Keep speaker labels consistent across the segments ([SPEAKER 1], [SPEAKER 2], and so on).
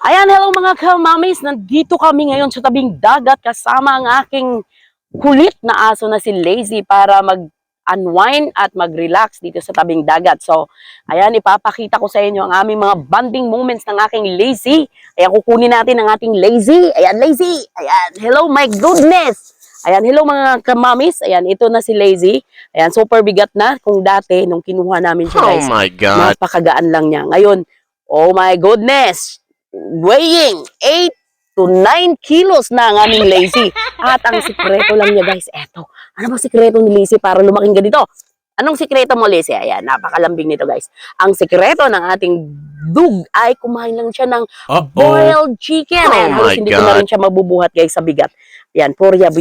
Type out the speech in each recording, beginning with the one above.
[SPEAKER 1] Ayan, hello mga kamamis. Nandito kami ngayon sa tabing dagat kasama ang aking kulit na aso na si Lazy para mag-unwind at mag-relax dito sa tabing dagat. So, ayan, ipapakita ko sa inyo ang aming mga bonding moments ng aking Lazy. Ayan, kukunin natin ang ating Lazy. Ayan, Lazy. Ayan, hello, my goodness. Ayan, hello mga kamamis. Ayan, ito na si Lazy. Ayan, super bigat na. Kung dati, nung kinuha namin siya, guys,
[SPEAKER 2] Oh my God.
[SPEAKER 1] napakagaan lang niya. Ngayon, oh my goodness, weighing 8 to 9 kilos na ang aming Lazy. At ang sikreto lang niya, guys, eto. Ano ba sikreto ni Lazy para lumaking ganito? Anong sikreto mo, Lazy? Ayan, napakalambing nito, guys. Ang sikreto ng ating dug ay kumain lang siya ng boiled chicken. Ayan,
[SPEAKER 2] Oh
[SPEAKER 1] halos
[SPEAKER 2] my
[SPEAKER 1] hindi ko na rin
[SPEAKER 2] God.
[SPEAKER 1] siya mabubuhat, guys, sa bigat. Ayan, purya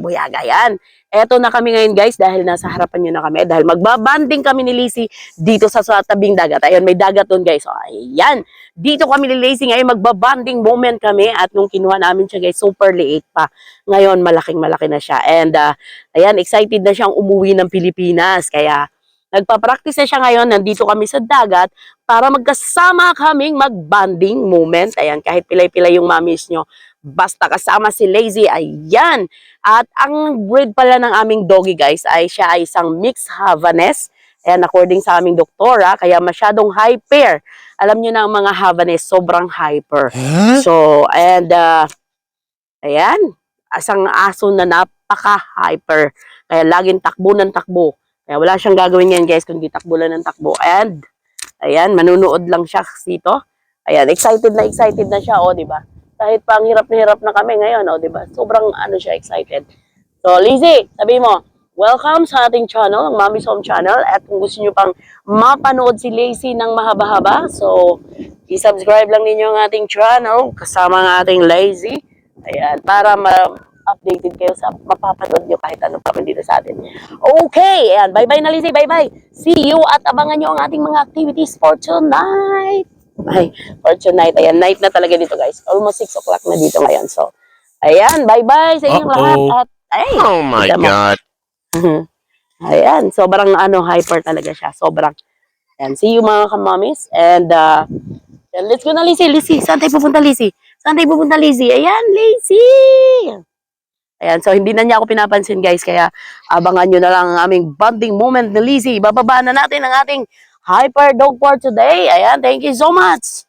[SPEAKER 1] buyag. Ayan. Eto na kami ngayon, guys, dahil nasa harapan nyo na kami. Dahil magbabanding kami ni Lazy dito sa tabing dagat. Ayan, may dagat doon, guys. So, ayan. Dito kami ni Lazy ngayon, magbabanding moment kami. At nung kinuha namin siya, guys, super liit pa. Ngayon, malaking-malaki na siya. And, ayan, excited na siyang umuwi ng Pilipinas. Kaya, nagpa-practice na siya ngayon. Nandito kami sa dagat para magkasama kaming magbanding moment. Ayan, kahit pilay-pilay yung mamis nyo. Basta kasama si Lazy, ayan. At ang breed pala ng aming doggy, guys, ay siya ay isang mixed Havanese. Ayan, according sa aming doktora, kaya masyadong hyper. Alam niyo na ang mga Havanese, sobrang hyper.
[SPEAKER 2] Huh?
[SPEAKER 1] So, and, ayan, isang aso na napaka-hyper. Kaya laging takbo ng takbo. Kaya wala siyang gagawin yan, guys, kundi takbo lang ng takbo. And, ayan, manunood lang siya dito. Ayan, excited na siya, oh, di ba? Kahit pa ang hirap na kami ngayon, oh, di ba? Sobrang ano siya, excited. So, Lizzie, sabi mo, welcome sa ating channel, ang Mommy's Home Channel. At kung gusto nyo pang mapanood si Lazy ng mahaba-haba, so, i-subscribe lang ninyo ang ating channel kasama ang ating Lazy. Ayan, para updated kayo sa mapapanood nyo kahit anong pa dito sa atin. Okay, ayan, bye-bye na Lizzie, bye-bye. See you at abangan nyo ang ating mga activities for tonight. Ay, for tonight. Ayan, night na talaga dito, guys. Almost 6 o'clock na dito ngayon. So, ayan, bye-bye sa inyong lahat. At, ay,
[SPEAKER 2] Oh my
[SPEAKER 1] kita mo.
[SPEAKER 2] God.
[SPEAKER 1] Ayan, sobrang hyper talaga siya. Sobrang. Ayan, see you mga kamamis. And, let's go na, Lizzie. Lizzie, saan tayo pupunta, Lizzie? Saan tayo pupunta, Lizzie? Ayan, Lizzie! Ayan, so hindi na niya ako pinapansin, guys. Kaya abangan nyo na lang ang aming bonding moment ni Lizzie. Bababa na natin ang ating hyper dog for today. Ayan, thank you so much.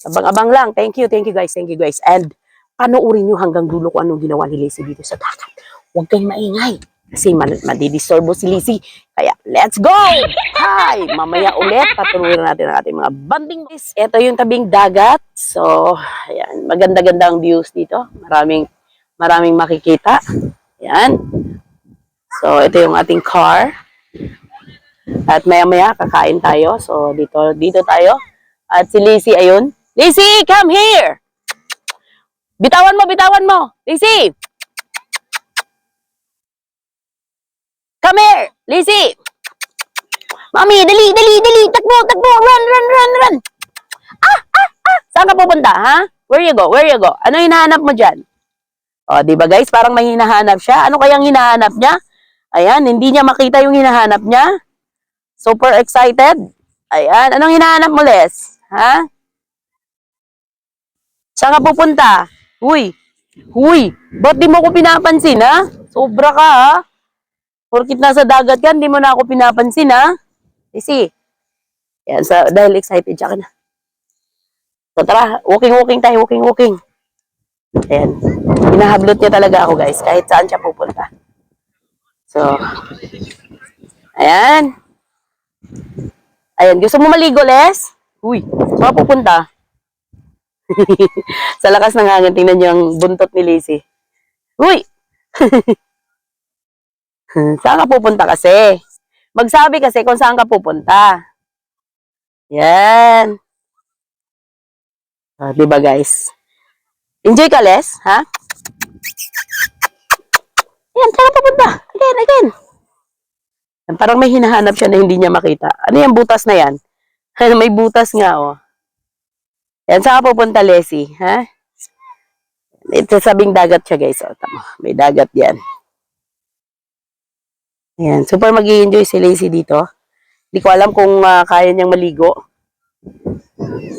[SPEAKER 1] Abang-abang lang. Thank you, guys. Thank you, guys. And panoorin nyo hanggang dulo kung anong ginawa ni Lizzie dito sa dagat. Huwag kayong maingay. Kasi madidisturbo si Lizzie. Kaya, let's go! Hi! Mamaya ulit, patuloy natin ang ating mga bonding. Ito yung tabing dagat. So, ayan, maganda-ganda ang views dito. Maraming makikita. Ayan. So, ito yung ating car. At maya-maya, kakain tayo. So, dito tayo. At si Lizzie, ayun. Lizzie, come here! Bitawan mo! Lizzie! Come here! Lizzie! Mami, dali! Takbo! Run! Saan ka pupunta, ha? Where you go? Ano hinahanap mo dyan? O, di ba guys? Parang may hinahanap siya. Ano kayang hinahanap niya? Ayan, hindi niya makita yung hinahanap niya. Super excited. Ayan, anong hinahanap mo, Les? Ha? Saan ka pupunta? Huy, ba't di mo ko pinapansin, ha? Sobra ka, ha? Porkit nasa dagat ka, hindi mo na ako pinapansin, ha? Easy. Yan, dahil excited siya ka na. So tara, walking tayo, walking. Ayan. Hinahablot niya talaga ako, guys, kahit saan siya pupunta. So, ayan. Ayan, gusto mo maligo, Les? Uy, saan ka pupunta? Sa lakas ng hangin, tingnan niyo ang buntot ni Lizzie. Uy! Saan ka pupunta kasi? Magsabi kasi kung saan ka pupunta. Yan. Di ba guys? Enjoy ka, Les? Ha? Yan, saan ka pupunta? Again. Parang may hinahanap siya na hindi niya makita. Ano yung butas na yan? May butas nga, oh. Yan, saan ka pupunta, Leslie? Ha? Ito sabing dagat siya, guys. Oh, tama. May dagat yan. Yan, super mag-i-enjoy si Lazy dito. Hindi ko alam kung kaya niyang maligo.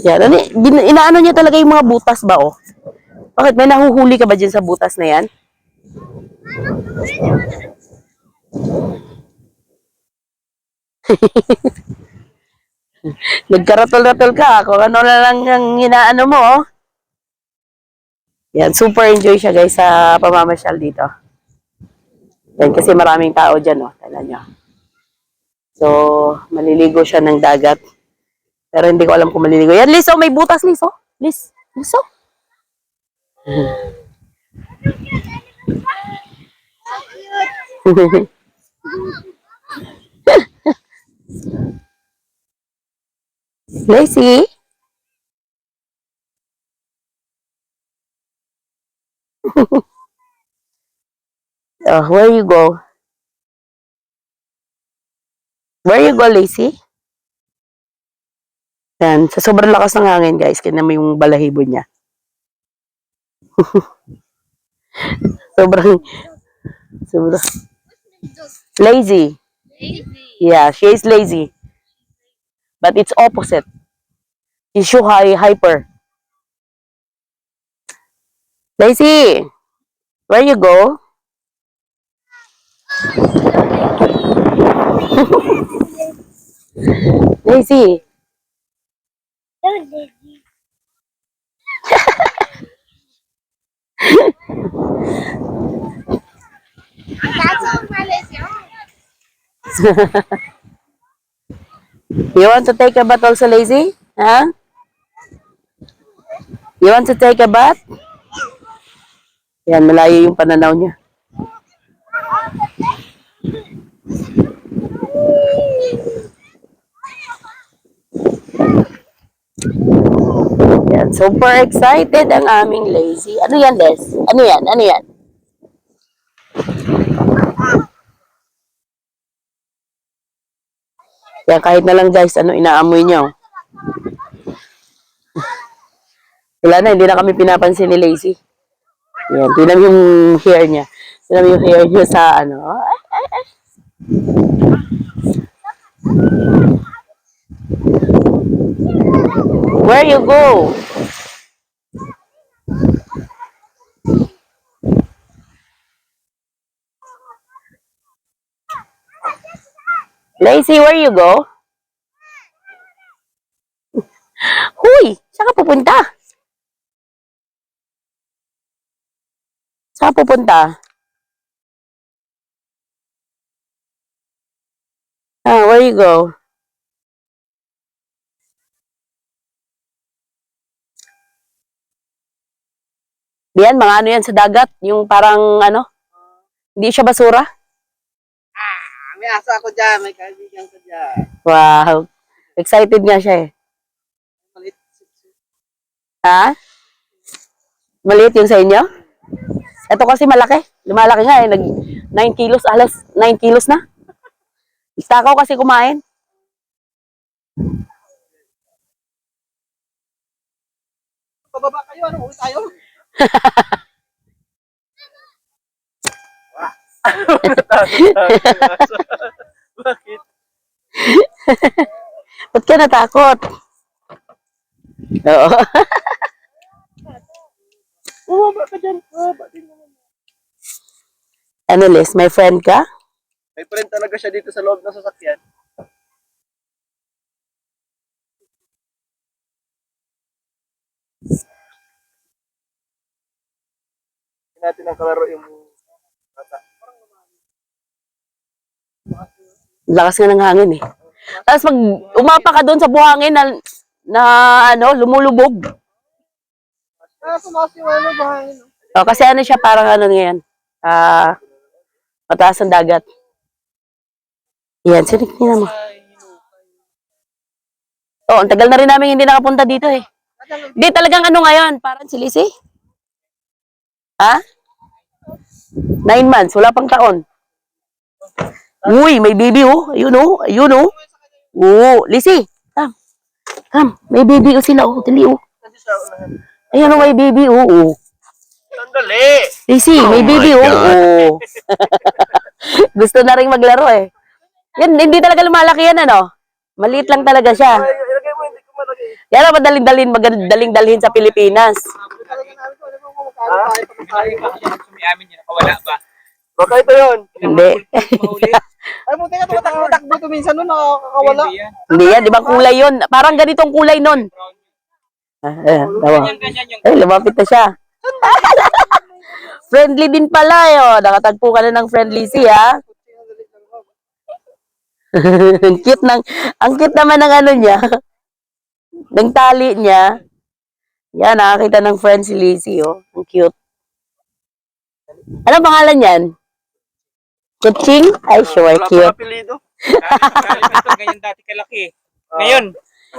[SPEAKER 1] Yan. Ano, inaano niya talaga yung mga butas ba, oh? Bakit? May nahuhuli ka ba dyan sa butas na yan? Nagkaratol-ratol ka. Kung ano na lang ang inaano mo, oh. Yan. Super enjoy siya, guys, sa pamamasyal dito. Yan. Kasi maraming tao dyan, oh. Tignan nyo. So, maliligo siya ng dagat. Pero hindi ko alam kung maliligo. Yan, Liz, oh. May butas, Liz, oh. Liz. Liz, oh. Lazy? Oh, where you go? Where you go, Lazy? Yan. Sa sobrang lakas ng hangin, guys. Kaya naman yung balahibo niya. Sobrang, sobrang, lazy. Yeah, she is lazy. But it's opposite. She's so hyper. Lazy, where you go? Lazy. You want to take a bath also, Lazy? Huh? You want to take a bath? Yan, malayo yung pananaw niya. Yan, super excited ang aming Lazy. Ano yan, Les? Ano yan? Ano yan? Yan, kahit na lang, guys, ano inaamoy niyo. Wala na, hindi na kami pinapansin ni Lazy. Yan, tinan yung hair niya. Tinan yung hair niya sa ano. Where you go? Lazy, where you go? Huy, saan ka pupunta? Saan ka pupunta? Ah, where you go? Yan, mga ano yan sa dagat. Yung parang ano, hindi siya basura.
[SPEAKER 2] May asa ako dyan, may kaibigan ko dyan.
[SPEAKER 1] Wow. Excited nga siya eh.
[SPEAKER 2] Malit.
[SPEAKER 1] Ha? Maliit yung sa inyo? Ito kasi malaki. Lumalaki nga eh. 9 kilos, alas 9 kilos na. Takaw kasi kumain.
[SPEAKER 2] Pababa kayo, ano? Uwi tayo? Bakit?
[SPEAKER 1] Ba't ka natakot? Oo.
[SPEAKER 2] Bumaba ka dyan. Bumaba din naman.
[SPEAKER 1] Ano, Liz? May friend ka?
[SPEAKER 2] May friend talaga siya dito sa loob ng sasakyan. Hindi natin ang kalaro yung bata.
[SPEAKER 1] Lakas nga ng hangin eh. Tapos pag umapa ka doon sa buhangin na ano, lumulubog.
[SPEAKER 2] Tumakas yung ano, bahangin.
[SPEAKER 1] O, kasi ano siya, parang ano ngayon. Mataas ang dagat. Yan, sinig niya mo. Oh, ang tagal na rin namin hindi nakapunta dito eh. Di talagang ano ngayon, parang si Lizzie. Ha? 9 months, wala pang taon. Uy, may baby oh. Ayun oh, ayun oh. Oo, Lizzie, come. Come, may baby oh sila oh, dali oh. Ayun oh, may baby oh. Oh.
[SPEAKER 2] Sandali!
[SPEAKER 1] Lizzie, may baby oh. Oh. Gusto na rin maglaro eh. Yan, hindi talaga lumalaki yan ano. Maliit lang talaga siya.
[SPEAKER 2] Ilagay mo, hindi ko malagay.
[SPEAKER 1] Yan ang madaling dalhin sa Pilipinas.
[SPEAKER 2] Talaga namin kung ano kung magkano tayo pagkasayo.
[SPEAKER 3] Sumiamin niya, nakawala ba?
[SPEAKER 2] Baka ito yun.
[SPEAKER 1] Hindi.
[SPEAKER 3] Mahuli.
[SPEAKER 2] Ay, buti ka tumatakbo ito minsan nun, nakakawala.
[SPEAKER 3] Hindi yan.
[SPEAKER 1] Hindi yan, di ba kulay yun? Parang ganitong kulay nun. Tawa.
[SPEAKER 3] Ganyan yung
[SPEAKER 1] Ay, lumapit na siya. Friendly din pala eh. Oh. Nakatagpo ka na ng friendly siya. Ang cute naman ng ano niya. Ng tali niya. Yan, nakakita ng friend si Lizzie, oh. Ang cute. Ano pangalan yan? Kuching? Ay, sure, cute.
[SPEAKER 2] apelido.
[SPEAKER 3] ganyan dati kalaki. Ngayon,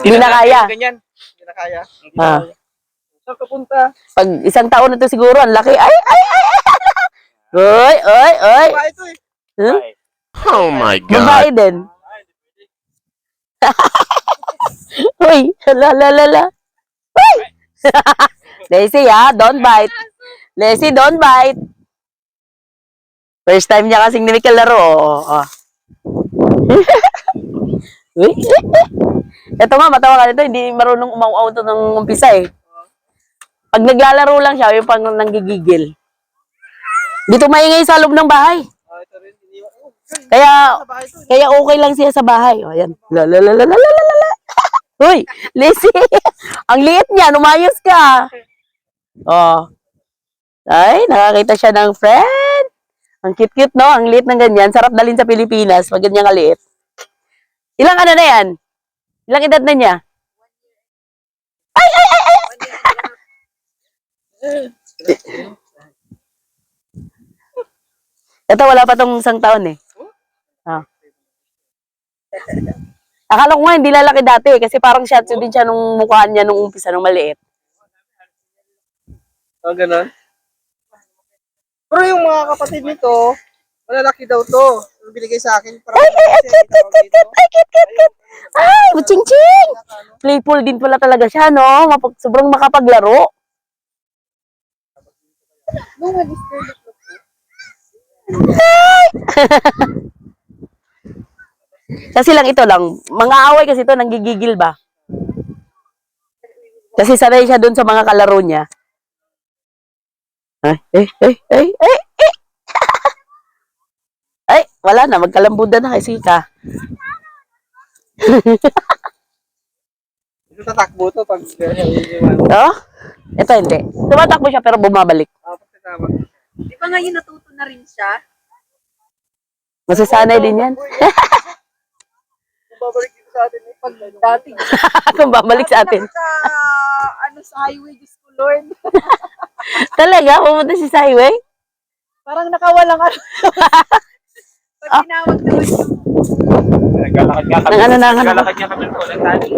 [SPEAKER 1] Hindi na kaya.
[SPEAKER 3] Ganyan.
[SPEAKER 2] Hindi na kaya.
[SPEAKER 1] Ah.
[SPEAKER 2] Saan ka punta?
[SPEAKER 1] Pag isang taon na to siguro, ang laki. Ay, ay, ay, ay. Oy, oy, oy.
[SPEAKER 2] Ba ito eh.
[SPEAKER 1] Huh?
[SPEAKER 4] Oh my
[SPEAKER 1] Babae
[SPEAKER 4] God.
[SPEAKER 1] din. Uy, la la la la. Uy! Lazy ha, don't bite. Lazy, don't bite. First time niya kasing namikalaro. Oh. Uy. Ito nga, matawa ka nito. Hindi marunong umaw-aw to ng umpisa eh. Pag naglalaro lang siya, yung pang nanggigigil. Dito maingay sa loob ng bahay.
[SPEAKER 2] Ito rin.
[SPEAKER 1] Kaya,
[SPEAKER 2] Sa bahay ito.
[SPEAKER 1] kaya okay lang siya sa bahay. O, ayan. La la la la la la la la. Uy, Lizzie. Ang liit niya, lumayos ka. Oh. Ay, nakakita siya ng friend. Ang cute-cute, no? Ang liit ng ganyan. Sarap dalhin sa Pilipinas pag ganyan kaliit. Ilang ano na yan? Ilang edad na niya? Ay, ay, ay, ay! Ito, wala pa tong isang taon eh. Ah. Akala ko nga hindi lalaki dati eh, kasi parang shih tzu din siya nung mukhaan niya nung umpisa nung maliit.
[SPEAKER 2] Ganun. Pero yung mga kapatid nito, malalaki daw to. Yung binigay sa akin.
[SPEAKER 1] Ay, ay, ay, cute, cute, cute, cute. Ay, cute, cute, cute. Ay, ching-ching. Playful din pala talaga siya, no? Sobrang makapaglaro. Kasi lang ito lang, mga away kasi ito, nanggigigil ba? Kasi sanay siya dun sa mga kalaro niya. Ay, ay, ay, ay, ay, ay. Ay, wala na, magkalambudan na kasi ka.
[SPEAKER 2] Ito tatakbo to pag
[SPEAKER 1] Oh? Ito hindi. Tumatakbo siya pero bumabalik.
[SPEAKER 2] kasama.
[SPEAKER 5] Di ba ngayon natuto na rin siya?
[SPEAKER 1] Masasanay din yan.
[SPEAKER 2] Kung babalik dito sa atin,
[SPEAKER 5] Pag dati,
[SPEAKER 1] Kung babalik sa atin.
[SPEAKER 5] ano sa highway, Diyos ko Lord.
[SPEAKER 1] Talaga? Pumunta siya sa highway?
[SPEAKER 5] Parang nakawalang ano. Pag tinawag naman yung
[SPEAKER 3] Naglalakad nga kami.
[SPEAKER 1] Nang ano na, ano.
[SPEAKER 3] Naglalakad nga kami po. Nagtali.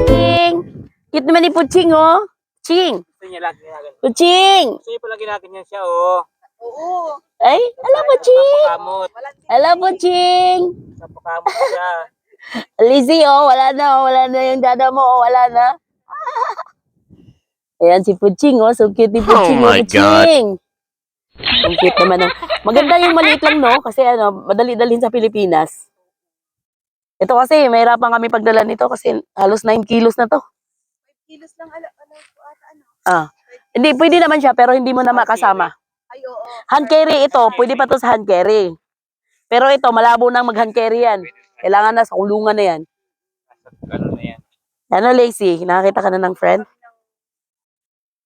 [SPEAKER 1] Ching! Cute naman ni Puching, oh. Ching!
[SPEAKER 3] Gusto niya lagi natin.
[SPEAKER 1] Puching!
[SPEAKER 3] Gusto niya pala ginaganyan siya, oh.
[SPEAKER 5] oo.
[SPEAKER 1] Ay, ala po, Ching!
[SPEAKER 3] Papakamot.
[SPEAKER 1] Ala po, Ching!
[SPEAKER 3] Papakamot siya.
[SPEAKER 1] Lizzie, wala na yung dada mo, wala na. Ayan, si Puching, so cute ni Puching, Puching. Ang cute naman. Maganda yung maliit lang, no? Kasi madali dalhin sa Pilipinas. Ito kasi, mahirapan kami pagdala nito kasi halos 9 kilos na to.
[SPEAKER 5] 5 kilos lang ano.
[SPEAKER 1] Hindi, pwede naman siya, pero hindi mo na makasama.
[SPEAKER 5] Ay, oo.
[SPEAKER 1] Hand carry ito, pwede pa to sa hand carry. Pero ito, malabo nang mag-hand carry yan. Kailangan na sa kulungan na yan.
[SPEAKER 3] Ano na yan?
[SPEAKER 1] Ano, Lacey? Nakakita ka na ng friend?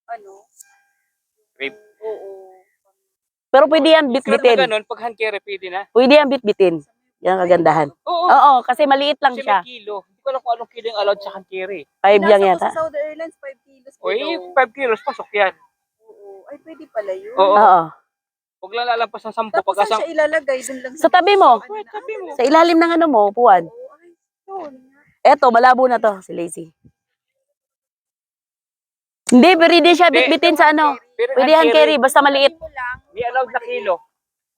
[SPEAKER 5] Ano?
[SPEAKER 3] Rape.
[SPEAKER 5] Oo.
[SPEAKER 1] Pero pwede yan
[SPEAKER 3] Sure na
[SPEAKER 1] bitbitin.
[SPEAKER 3] ganun, pag hand carry, pwede na.
[SPEAKER 1] Pwede yan bitbitin. Yan ang kagandahan.
[SPEAKER 3] Oo.
[SPEAKER 1] Oo, kasi maliit lang
[SPEAKER 3] Kasi
[SPEAKER 1] siya.
[SPEAKER 3] may kilo. Hindi ko alam kung anong kilo yung allowed sa hand carry.
[SPEAKER 1] 5 lang
[SPEAKER 5] Nasa ko
[SPEAKER 1] yata.
[SPEAKER 5] sa Saudi Airlines, 5 kilos.
[SPEAKER 3] Uy,
[SPEAKER 5] kilo.
[SPEAKER 3] 5 kilos, pasok yan.
[SPEAKER 5] Oo. Ay, pwede pala yun.
[SPEAKER 3] Oo.
[SPEAKER 1] Oo.
[SPEAKER 3] Huwag lang lalampas ng 10.
[SPEAKER 5] Tapos
[SPEAKER 3] Pagka
[SPEAKER 5] saan siya ilalagay? Dun lang
[SPEAKER 1] Sa tabi mo.
[SPEAKER 3] Sabi mo.
[SPEAKER 1] Sa ilalim ng ano mo, upuan.
[SPEAKER 5] Oo, ay, yun.
[SPEAKER 1] Eto, malabo na to, si Lacey. Hindi, pero hindi siya bitbitin sa ano.
[SPEAKER 3] Pero
[SPEAKER 1] Pwede hand carry, basta maliit.
[SPEAKER 5] Mo lang,
[SPEAKER 3] May allowed na kilo.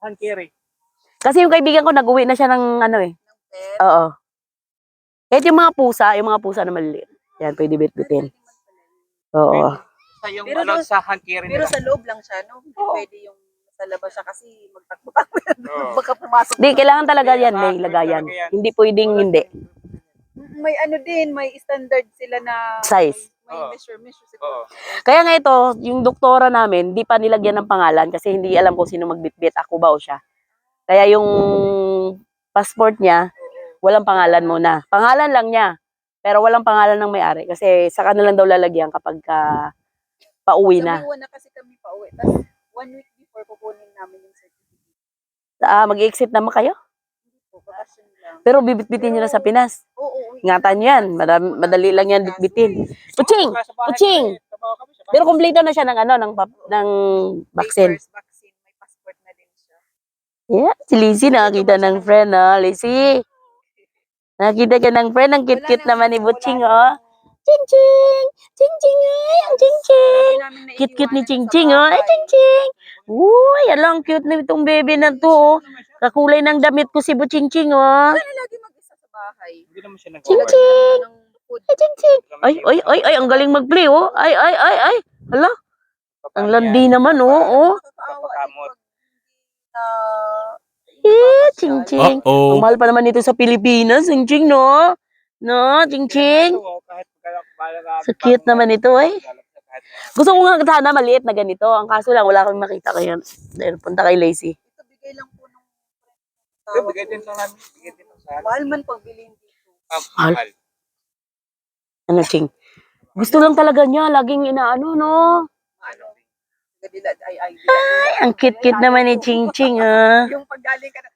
[SPEAKER 3] Hand carry.
[SPEAKER 1] Kasi yung kaibigan ko, nag-uwi na siya ng ano eh.
[SPEAKER 5] ng pet.
[SPEAKER 1] Oo. Kahit yung mga pusa na maliliit. Yan, pwede bitbitin. Oo.
[SPEAKER 3] Sa yung
[SPEAKER 5] Pero
[SPEAKER 3] allowed
[SPEAKER 5] doon-
[SPEAKER 3] sa hand carry
[SPEAKER 5] Pero
[SPEAKER 3] nila.
[SPEAKER 5] sa loob lang siya, no? Hindi
[SPEAKER 3] Oo.
[SPEAKER 5] pwede yung sa labas siya kasi magtakbo-takbo yan.
[SPEAKER 3] Oo.
[SPEAKER 5] Baka pumasok.
[SPEAKER 1] Hindi, kailangan talaga
[SPEAKER 3] Hindi,
[SPEAKER 1] yan, may
[SPEAKER 3] bakit
[SPEAKER 1] lagayan.
[SPEAKER 3] talaga yan?
[SPEAKER 1] Hindi pwedeng hindi.
[SPEAKER 5] May ano din, may standard sila na
[SPEAKER 1] Size.
[SPEAKER 5] May
[SPEAKER 3] Oo.
[SPEAKER 5] measure
[SPEAKER 3] Oo.
[SPEAKER 5] siguro.
[SPEAKER 1] Kaya nga ito, yung doktora namin, di pa nilagyan ng pangalan kasi hindi alam kung sino magbitbit, ako ba o siya. Kaya yung passport niya, walang pangalan muna. Pangalan lang niya, pero walang pangalan ng may-ari kasi sa kanila daw lalagyan kapag pauwi
[SPEAKER 5] Sa
[SPEAKER 1] na.
[SPEAKER 5] May na kasi kami pa uwi. Tapos 1 week before kukunin namin yung certificate.
[SPEAKER 1] Mag-exit naman kayo?
[SPEAKER 5] Hindi po, bakasyon lang.
[SPEAKER 1] Pero bibitbitin nyo na sa Pinas.
[SPEAKER 5] Oo.
[SPEAKER 1] Ingatan nyo yan, madali lang yan bitbitin. Puching! Puching! Pero kumpleto na siya ng ano, ng vaccine.
[SPEAKER 5] Vaccine, may passport na din siya.
[SPEAKER 1] Yeah, si Lizzie nakakita ng friend, Lizzie. Nakakita ka ng friend, ang cute-cute naman ni Butching, Ching-ching! Ching-ching, ay, ang ching-ching! Cute-cute ni Ching-ching, ay, Ching-ching! Uy, alam, cute na itong baby na to, Kakulay ng damit ko si Butching-ching,
[SPEAKER 5] Wala lagi mag-isa sa bahay.
[SPEAKER 3] Hindi naman siya nag
[SPEAKER 1] Ching-ching!
[SPEAKER 5] Ng food.
[SPEAKER 1] Ay, Ching-ching! Ay, ang galing mag-play, Ay. Hala, ang landi naman,
[SPEAKER 5] Nakakaawa
[SPEAKER 3] Papakamot.
[SPEAKER 1] Ching-ching! Ang mahal pa naman ito sa Pilipinas, Ching-ching, no? No, Ching-ching? So cute naman ito, Gusto ko nga sana maliit na ganito. Ang kaso lang, wala kami makita kaya dahil punta kay Lacey.
[SPEAKER 5] Ito bigay lang po nung
[SPEAKER 3] Bigay din sa namin. Bigay din sa amin.
[SPEAKER 5] mahal man pagbilhin dito.
[SPEAKER 3] Mahal.
[SPEAKER 1] Ano, Ching? Gusto lang talaga niya. Laging inaano, no?
[SPEAKER 5] Ano? Gadila, ay.
[SPEAKER 1] Ang cute-cute naman ni Ching-ching,
[SPEAKER 5] Yung paggaling ka na,